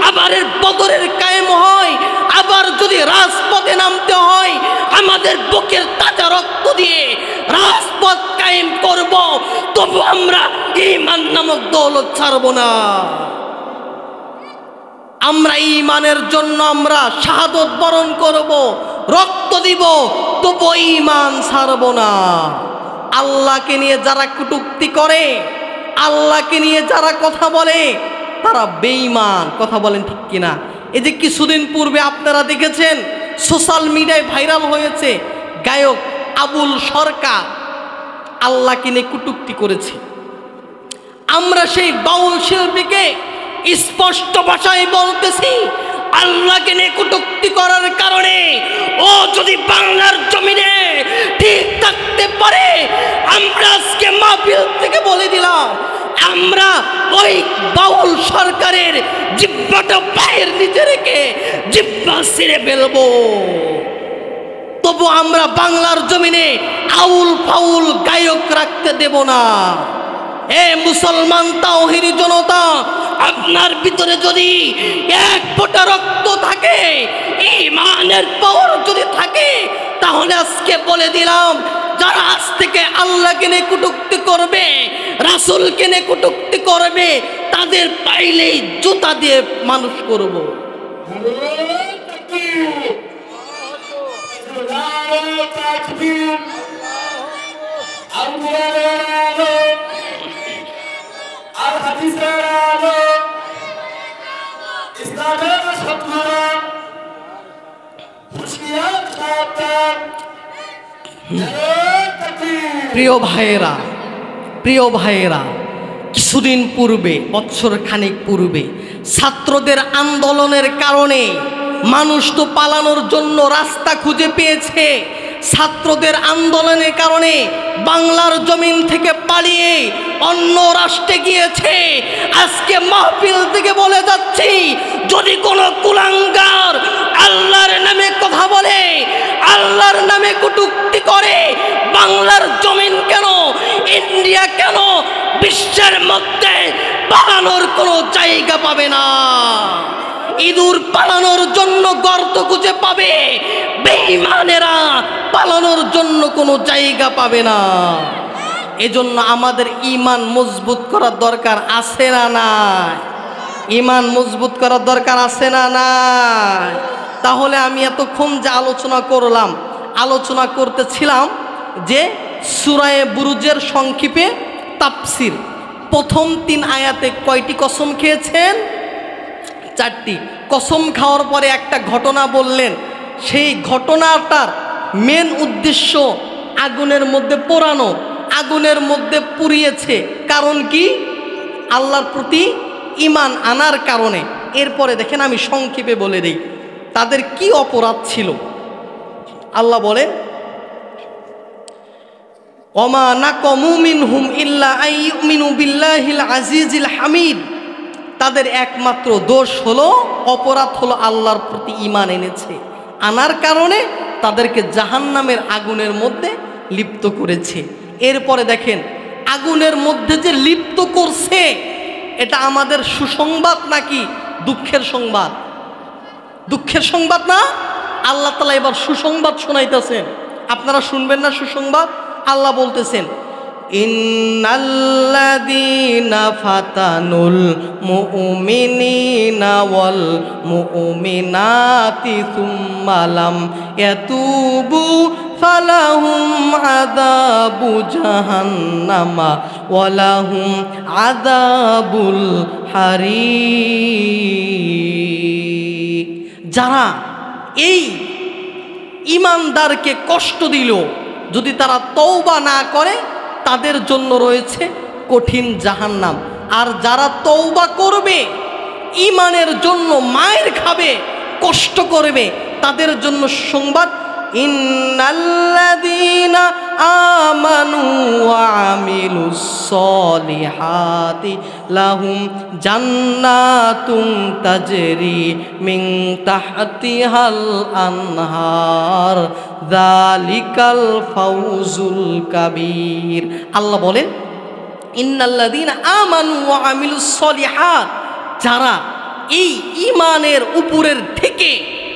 আবার বদরের কায়েম হয়, আবার যদি রাজপথে নামতে হয়, আমাদের বুকের তাজা রক্ত দিয়ে রাজপথ কায়েম করব, তবু আমরা ঈমান নামক দৌলত ছাড়ব না। আমরা ঈমানের জন্য আমরা শাহাদত বরণ করব, রক্ত দিব, তবু ঈমান ছাড়ব না। আল্লাহকে নিয়ে যারা কটূক্তি করে, আল্লাহকে নিয়ে যারা কথা বলে, তারা বেঈমান। কথা বলেন ঠিক কিনা? এই যে কিছুদিন পূর্বে আপনারা দেখেছেন সোশ্যাল মিডিয়ায় ভাইরাল হয়েছে, গায়ক আবুল সরকার আল্লাহকে নিয়ে কটূক্তি করেছে। আমরা সেই বাউল শিল্পীকে স্পষ্ট ভাষায় বলতেছি, আল্লাহকে নিয়ে কটূক্তি করার কারণে ও যদি বাংলার জমিনে ঠিক থাকতে পারে, আমরা আজকে মাহফিল থেকে বলে দিলাম, আমরা ওই বাউল সরকারের জিহ্বাটা পায়ের নিচে রেখে জিহ্বা ছিঁড়ে ফেলবো। তবু আমরা বাংলার জমিনে আউল ফাউল গায়ক রাখতে দেব না। এ মুসলমান তাওহীদি জনতা, আপনার ভিতরে যদি এক ফোঁটা রক্ত থাকে, ঈমানের পাওয়ার যদি থাকে, তাহলে আজকে বলে দিলাম, যারা আজ থেকে আল্লাহকে নিয়ে কটূক্তি করবে, রাসূলকে নিয়ে কটূক্তি করবে, তাদের পাইলেই জুতা দিয়ে মানুষ করব। প্রিয় ভাইয়েরা, প্রিয় ভাইয়েরা, কিছুদিন পূর্বে, বছর খানিক পূর্বে ছাত্রদের আন্দোলনের কারণে মানুষ তো পালানোর জন্য রাস্তা খুঁজে পেয়েছে। ছাত্রদের আন্দোলনের কারণে বাংলার জমিন থেকে পালিয়ে অন্য রাষ্ট্রে গিয়েছে। আজকে মাহফিল থেকে বলে যাচ্ছি, যদি কোনো কুলাঙ্গার আল্লাহর নামে কথা বলে, আল্লাহর নামে কটূক্তি করে, বাংলার জমিন কেন, ইন্ডিয়া কেন, বিশ্বের মধ্যে পালানোর কোনো জায়গা পাবে না। ইঁদুর পালানোর জন্য গর্ত খুঁজে পাবে, বেঈমানেরা পালানোর জন্য কোনো জায়গা পাবে না। এজন্য আমাদের ঈমান মজবুত করার দরকার আছে না নাই? ঈমান মজবুত করার দরকার আছে না নাই? তাহলে আমি এতক্ষণ যে আলোচনা করলাম, আলোচনা করতেছিলাম যে সূরা বুরুজের সংক্ষেপে তাফসীর। প্রথম 3 আয়াতে কয়টি কসম খেয়েছেন? 4টি। কসম খাওয়ার পরে একটা ঘটনা বললেন, সেই ঘটনাটার মেন উদ্দেশ্য আগুনের মধ্যে পোড়ানো, আগুনের মধ্যে পুড়িয়েছে। কারণ কি? আল্লাহর প্রতি ঈমান আনার কারণে। এরপরে দেখেন, আমি সংক্ষেপে বলে দিই তাদের কি অপরাধ ছিল। আল্লাহ বলেন, ওমা নাকমু মিনহুম ইল্লা আইয়ুমিনু বিল্লাহিল আজিজিল হামিদ। তাদের একমাত্র দোষ হলো, অপরাধ হলো আল্লাহর প্রতি ঈমান এনেছে। আনার কারণে তাদেরকে জাহান্নামের আগুনের মধ্যে লিপ্ত করেছে। এরপরে দেখেন, আগুনের মধ্যে যে লিপ্ত করছে, এটা আমাদের সুসংবাদ নাকি দুঃখের সংবাদ? দুঃখের সংবাদ না? আল্লাহ তাআলা এবার সুসংবাদ শোনাইতেছেন। আপনারা শুনবেন না সুসংবাদ? আল্লাহ বলতেছেন, ইন্নাল্লাযীনা ফাতানুল মুমিনিনা ওয়াল মুমিনাতি সুম্মা লাম ইয়াতুবু ফালাহুম আযাবু জাহান্নামা ওয়া লাহুম আযাবুল হারিক। যারা এই ঈমানদারকে কষ্ট দিল, যদি তারা তওবা না করে, তাদের জন্য রয়েছে কঠিন জাহান্নাম। আর যারা তওবা করবে, ঈমানের জন্য মায়ের খাবে, কষ্ট করবে, তাদের জন্য সংবাদ, ইন্নাল্লাযীনা আমানু ওয়া আমিলুস সলিহাতি লাহুম জান্নাতুন তাজরি মিন তাহতিহাল আনহার যালিকাল ফাউজুল কাবীর। আল্লাহ বলেন, ইন্নাল্লাযীনা আমানু ওয়া আমিলুস সলিহাত, যারা এই ঈমানের উপরের থেকে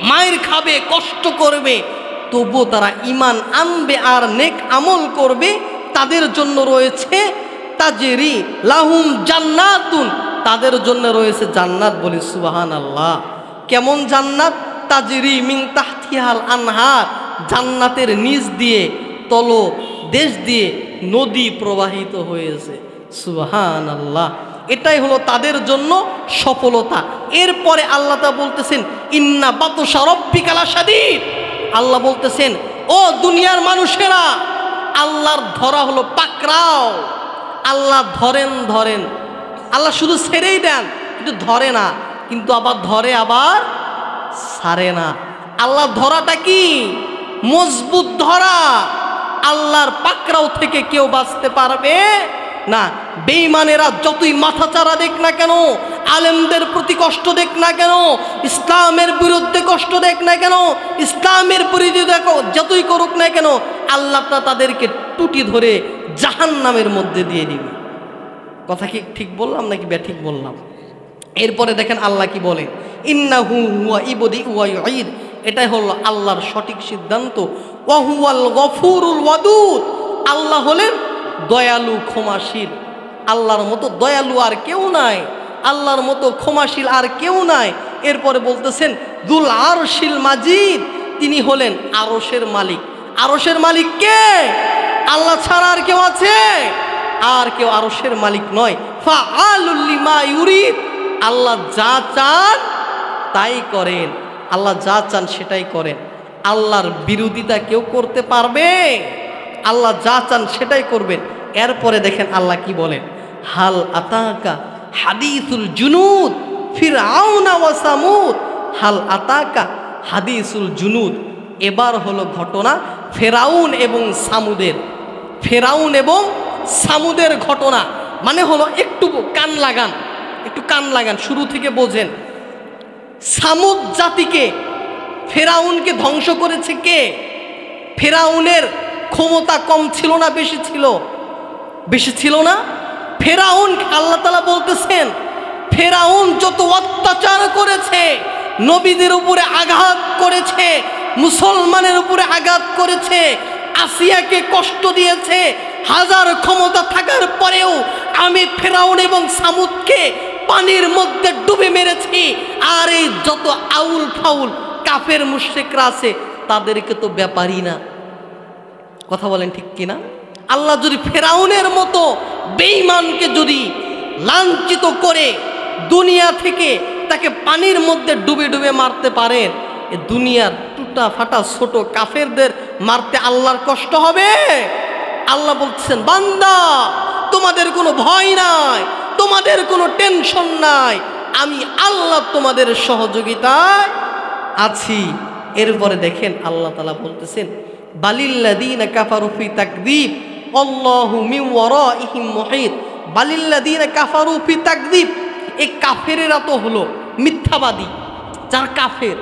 মায়ের খাবে, কষ্ট করবে, তবু তারা ঈমান আনবে আর নেক আমল করবে, তাদের জন্য রয়েছে তাজরি লাহুম জান্নাতুন, তাদের জন্য রয়েছে জান্নাত। বলি সুবহানাল্লাহ। কেমন জান্নাত? তাজরি মিন তাহতিহাল আনহার, জান্নাতের নিচ দিয়ে, তল দেশ দিয়ে নদী প্রবাহিত হয়েছে। সুবহানাল্লাহ। এটাই হলো তাদের জন্য সফলতা। এরপরে আল্লাহ তা বলতেছেন, ইন্না বাতশা রাব্বিকা লাশাদীদ। আল্লাহ বলতেছেন, ও দুনিয়ার মানুষেরা, আল্লাহর ধরা হলো পাকড়াও। আল্লাহ ধরেন ধরেন, আল্লাহ শুধু ছেড়েই দেন, কিন্তু ধরে না, কিন্তু আবার ধরে, আবার ছাড়ে না। আল্লাহ ধরাটা কি? মজবুত ধরা। আল্লাহর পাকড়াও থেকে কেউ বাঁচতে পারবে না। বেঈমানেরা যতই মাথাচাড়া দেখ না কেন, আলেমদের প্রতি কষ্ট দেখ না কেন, ইসলামের বিরুদ্ধে কষ্ট দেখ না কেন, ইসলামের বিরুদ্ধে দেখো যতই করুক না কেন, আল্লাহ তাদেরকে টুটি ধরে জাহান্নামের মধ্যে দিয়ে দিবে। কথা কি ঠিক বললাম নাকি ব্যাঠিক বললাম? এরপরে দেখেন আল্লাহ কি বলেন, ইন্নাহু হুয়া ইবদি ওয়া ইউঈদ। এটাই হলো আল্লাহর সঠিক সিদ্ধান্ত। ওয়া হুয়াল গফুরুল ওয়াদুদ। আল্লাহ হলেন দয়ালু, ক্ষমাশীল। আল্লাহর মতো দয়ালু আর কেউ নাই, আল্লাহর মতো ক্ষমাশীল আর কেউ নাই। এরপরে বলতেছেন যুল আরশিল মাজিদ। তিনি হলেন আরশের মালিক। আরশের মালিক কে? আল্লাহ ছাড়া আর কেউ আছে? আর কেউ আরশের মালিক নয়। ফাআলুল লিমা ইউরিদ। আল্লাহ যা চান তাই করেন। আল্লাহ যা চান সেটাই করেন। আল্লাহর বিরোধিতা কেউ করতে পারবে? আল্লাহ যা চান সেটাই করবেন। এরপরে দেখেন আল্লাহ কি বলেন, হাল আতাকা হাদিসুল জুনুদ ফিরআউনা ওয়া সামুদ। হাল আতাকা হাদিসুল জুনুদ। এবার হলো ঘটনা ফেরাউন এবং সামুদের। ফেরাউন এবং সামুদের ঘটনা মানে হলো, একটু কান লাগান, একটু কান লাগান, শুরু থেকে বোঝেন। সামুদ জাতিকে, ফেরাউনকে ধ্বংস করেছে কে? ফেরাউনের ক্ষমতা কম ছিল না বেশি ছিল? বেশি ছিল না? ফেরাউন, আল্লাহ তাআলা বলতেছেন ফেরাউন যত অত্যাচার করেছে, নবীদের উপরে আঘাত করেছে, মুসলমানের উপরে আঘাত করেছে, আসিয়াকে কষ্ট দিয়েছে, হাজার ক্ষমতা থাকার পরেও আমি ফেরাউন এবং সামুদকে পানির মধ্যে ডুবে মেরেছি। আর এই যত আউল ফাউল কাফের মুশরিকরা আছে তাদেরকে তো ব্যাপারই না। কথা বলেন ঠিক কিনা? আল্লাহ যদি ফেরাউনের মতো বেঈমানকে যদি লাঞ্ছিত করে দুনিয়া থেকে তাকে পানির মধ্যে ডুবে ডুবে মারতে পারেন, এ দুনিয়ার টুটা ফাটা ছোট কাফেরদের মারতে আল্লাহর কষ্ট হবে? আল্লাহ বলছেন বান্দা তোমাদের কোনো ভয় নাই, তোমাদের কোনো টেনশন নাই, আমি আল্লাহ তোমাদের সহযোগিতায় আছি। এরপরে দেখেন আল্লাহ তাআলা বলতেছেন বালিল্লাযীনা কাফারু ফি তাকযীব আল্লাহু মিন ওয়ারাইহিম মুহীত। বালিল্লাযীনা কাফারু ফি তাকযীব। এই কাফেরেরা তো হলো মিথ্যাবাদী। যারা কাফের,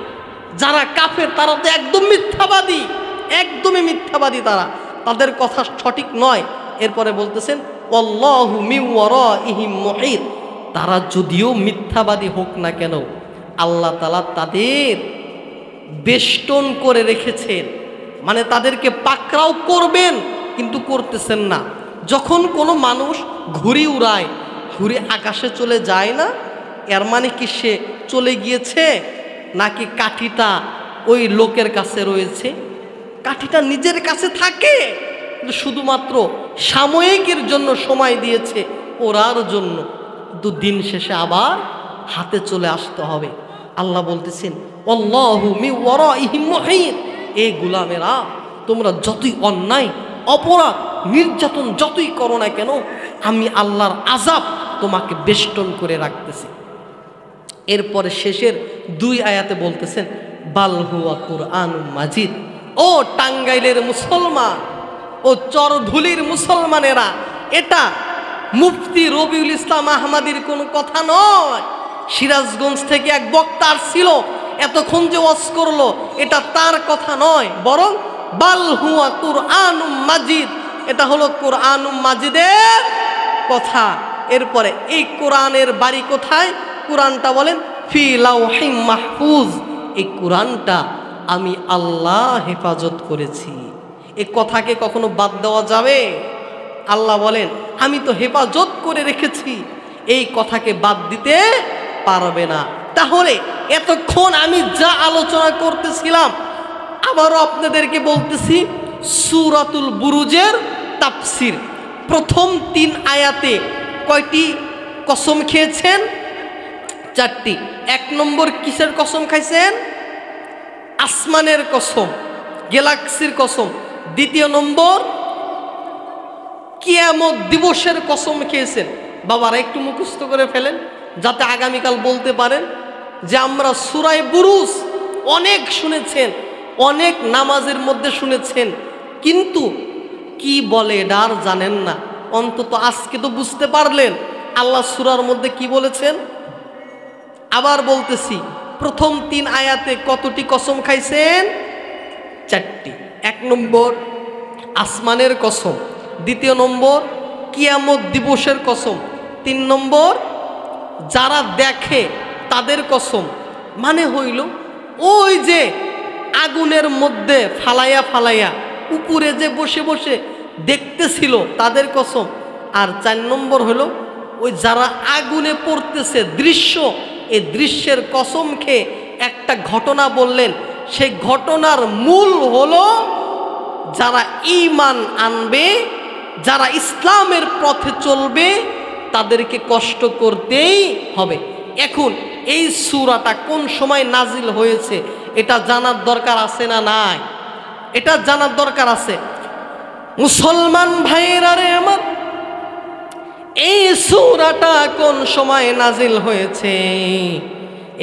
যারা কাফের তারা তো একদম মিথ্যাবাদী, একদমই মিথ্যাবাদী তারা, তাদের কথা সঠিক নয়। এরপরে বলতেছেন আল্লাহু মিন ওয়ারাইহিম মুহীত। তারা যদিও মিথ্যাবাদী হোক না কেন, আল্লাহ তাআলা তাদের বেষ্টন করে রেখেছেন, মানে তাদেরকে পাকড়াও করবেন কিন্তু করতেছেন না। যখন কোনো মানুষ ঘুড়ি উড়ায়, ঘুড়ি আকাশে চলে যায় না, এর মানে কি সে চলে গিয়েছে নাকি কাঠিটা ওই লোকের কাছে রয়েছে? কাঠিটা নিজের কাছে থাকে, শুধুমাত্র সাময়িকের জন্য সময় দিয়েছে ওরার জন্য, কিন্তু দিন শেষে আবার হাতে চলে আসতে হবে। আল্লাহ বলতেছেন আল্লাহু মিন ওয়ারাইহিম মুহীত। এই গোলামেরা তোমরা যতই অন্যায় অপরাধ নির্যাতন যতই করো না কেন, আমি আল্লাহর আযাব তোমাকে বেষ্টন করে রাখতেছি। এরপরে শেষের 2 আয়াতে বলতেছেন বাল হুয়া কুরআনুম মাজিদ। ও টাঙ্গাইলের মুসলমান, ও চরধুলির মুসলমানেরা, এটা মুফতি রবিউল ইসলাম আহমদীর কোনো কথা নয়। সিরাজগঞ্জ থেকে এক বক্তা ছিল, এতক্ষণ যে ওয়াজ করলো, এটা তার কথা নয়, বরং বাল হুয়া কুরআনুম মাজিদ, এটা হলো কুরআনুম মাজিদের কথা। এরপরে এই কোরআনের বাড়ি কোথায়? কোরআনটা বলেন ফি লাওহিম মাহফুজ। এই কোরআনটা আমি আল্লাহ হেফাজত করেছি। এই কথাকে কখনো বাদ দেওয়া যাবে? আল্লাহ বলেন আমি তো হেফাজত করে রেখেছি, এই কথাকে বাদ দিতে পারবে না। তাহলে এতক্ষণ আমি যা আলোচনা করতেছিলাম আবারও আপনাদেরকে বলতেছি, সূরাতুল বুরুজের তাফসীর প্রথম 3 আয়াতে কয়টি কসম খেয়েছেন? 4টি। 1 নম্বর কিসের কসম খাইছেন? আসমানের কসম, গ্যালাক্সির কসম। 2 নম্বর কিয়ামত দিবসের কসম খেয়েছেন। বাবারা একটু মুখস্থ করে ফেলেন যাতে আগামীকাল বলতে পারেন যে আমরা সূরা বুরুজ অনেক শুনেছেন, অনেক নামাজের মধ্যে শুনেছেন, কিন্তু কি বলে এটা আর জানেন না। অন্তত আজকে তো বুঝতে পারলেন আল্লাহ সূরার মধ্যে কি বলেছেন। আবার বলতেছি, প্রথম 3 আয়াতে কতটি কসম খাইছেন? 4টি। 1 নম্বর আসমানের কসম, 2 নম্বর কিয়ামত দিবসের কসম, 3 নম্বর যারা দেখে তাদের কসম। মানে হইল ওই যে আগুনের মধ্যে ফালাইয়া ফালাইয়া উপরে যে বসে বসে দেখতেছিল তাদের কসম। আর 4 নম্বর হলো ওই যারা আগুনে পড়তেছে দৃশ্য, এই দৃশ্যের কসম খেয়ে একটা ঘটনা বললেন। সেই ঘটনার মূল হলো যারা ঈমান আনবে, যারা ইসলামের পথে চলবে তাদেরকে কষ্ট করতেই হবে। এখন এই সূরাটা কোন সময় নাজিল হয়েছে এটা জানার দরকার আছে না নাই? এটা জানার দরকার আছে। মুসলমান ভাইয়েরা রে আমার, এই সূরাটা কোন সময় নাজিল হয়েছে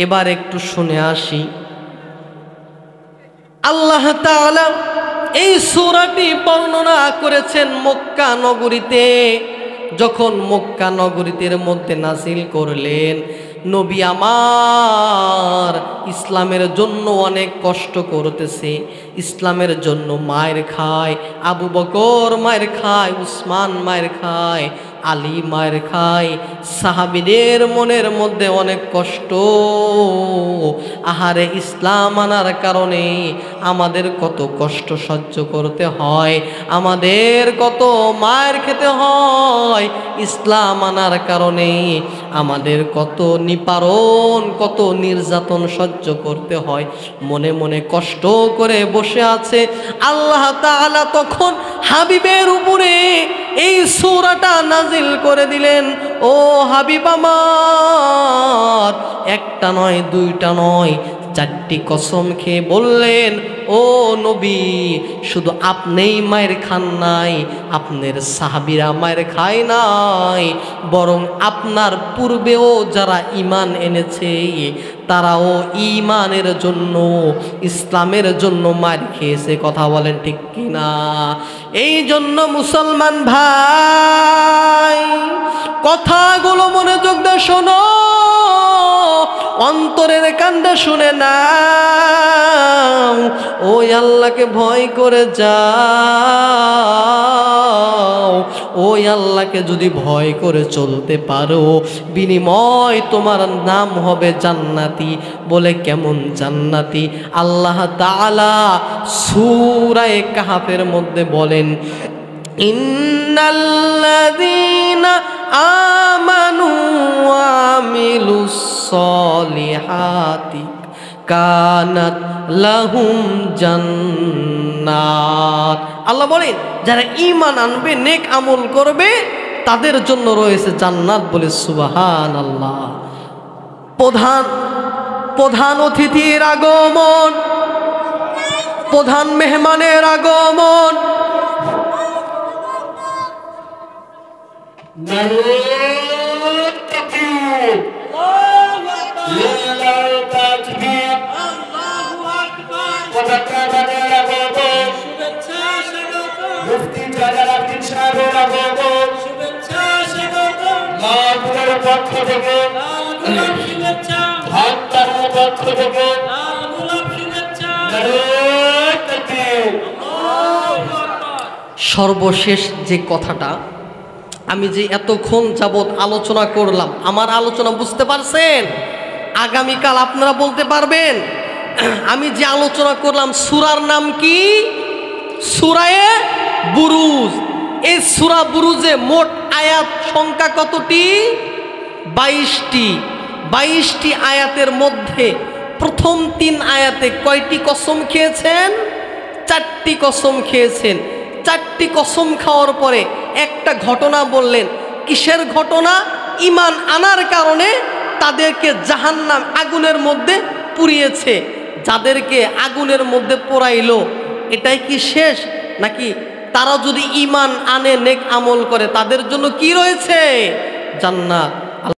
এবার একটু শুনে আসি। আল্লাহ তাআলা এই সূরাটি বর্ণনা করেছেন মক্কা নগরীতে। যখন মক্কা নগরীর মধ্যে নাজিল করলেন, নবী আমার ইসলামের জন্য অনেক কষ্ট করতেছে, ইসলামের জন্য মায়ের খায়, আবু বকর মায়ের খায়, উসমান মায়ের খায়, আলী মায়ের খায়। সাহাবীদের মনের মধ্যে অনেক কষ্ট। আহারে, ইসলাম আনার কারণে আমাদের কত কষ্ট সহ্য করতে হয়, আমাদের কত মায়ের খেতে হয়, ইসলাম আনার কারণে আমাদের কত নিপারণ, কত নির্যাতন সহ্য করতে হয়। মনে মনে কষ্ট করে বসে আছে। আল্লাহ তাআলা তখন হাবিবের উপরে এই সূরাটা নাজিল করে দিলেন। ও হাবিব আমার, একটা নয়, দুইটা নয়, 4টি কসম খেয়ে বললেন, ও নবী, শুধু আপনিই মায়ের খান নাই, আপনার সাহাবীরা মায়ের খায় নাই, বরং আপনার পূর্বেও যারা ঈমান এনেছে তারাও ঈমানের জন্য, ইসলামের জন্য মায়ের খেয়েছে। কথা বলেন ঠিক কিনা? এই জন্য মুসলমান ভাই, কথাগুলো মনোযোগ দিয়ে শোনো, অন্তরের কান্দে শুনে নাও। ওই আল্লাহকে ভয় করে যাও। ওই আল্লাহকে যদি ভয় করে চলতে পারো, বিনিময় তোমার নাম হবে জান্নাতি। বলে কেমন জান্নাতি? আল্লাহ তাআলা সূরা কাহফের মধ্যে বলেন, ইন্নাল্লাযীনা আমানু ওয়া আমিলুস সলিহাতি কানাত লাহুম জান্নাত। আল্লাহ বলেন, যারা ঈমান আনবে, নেক আমল করবে, তাদের জন্য রয়েছে জান্নাত। বলে সুবহানাল্লাহ। প্রধান অতিথির আগমন, প্রধান মেহমানের আগমন। সর্বশেষ যে কথাটা আমি যে এতক্ষণ যাবৎ আলোচনা করলাম, আমার আলোচনা বুঝতে পারছেন? আগামীকাল আপনারা বলতে পারবেন আমি যে আলোচনা করলাম সূরার নাম কি? সূরায়ে বুরুজ। এই সূরা বুরুজে মোট আয়াত সংখ্যা কতটি? 22টি। 22টি আয়াতের মধ্যে প্রথম 3 আয়াতে কয়টি কসম খেয়েছেন? 4টি কসম খেয়েছেন। 4টি কসম খাওয়ার পরে একটা ঘটনা বললেন। কিসের ঘটনা? ঈমান আনার কারণে তাদেরকে জাহান্নাম, আগুনের মধ্যে পুড়িয়েছে। যাদেরকে আগুনের মধ্যে পোড়াইলো, এটাই কি শেষ? নাকি তারা যদি ঈমান আনে, নেক আমল করে, তাদের জন্য কি রয়েছে? জান্নাত।